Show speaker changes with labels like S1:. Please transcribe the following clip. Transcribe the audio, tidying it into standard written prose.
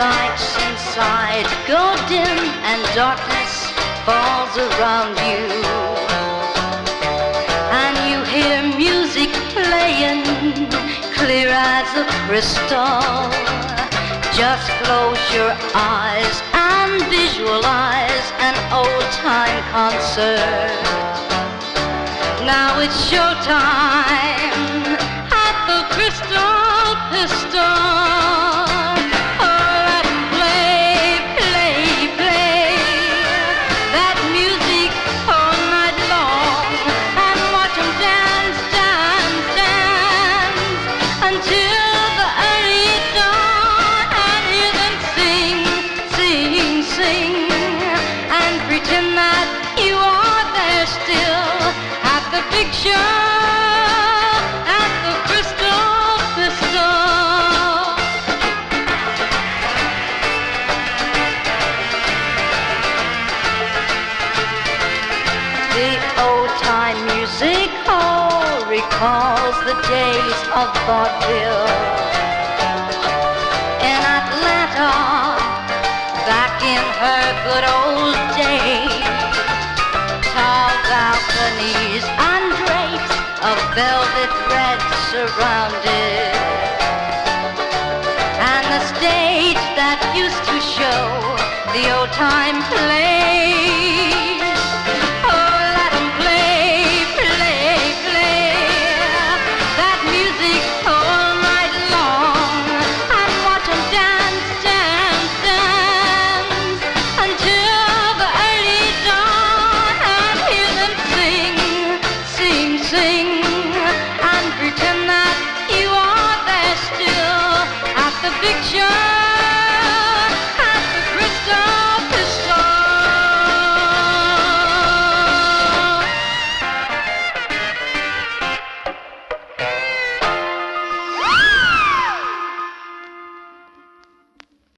S1: lights inside go dim and darkness falls around you, and you hear music playing clear as a crystal. Just close your eyes and visualize an old-time concert. Now it's showtime at the Crystal Pistol. Oh, let 'em play, play, play that music all night long, and watch 'em dance, dance, dance until the early dawn, and hear them sing, sing, sing, and pretend that you are there still at the big show at the Crystal Pistol. The old-time music hall recalls the days of vaudeville in Atlanta, back in her good old days. Tall balconies and drapes of velvet red surrounded, and the stage that used to show the old-time plays. Oh, let 'em play, play, play that music all night long, and watch 'em dance, dance, dance until the early dawn, and hear them sing, sing, sing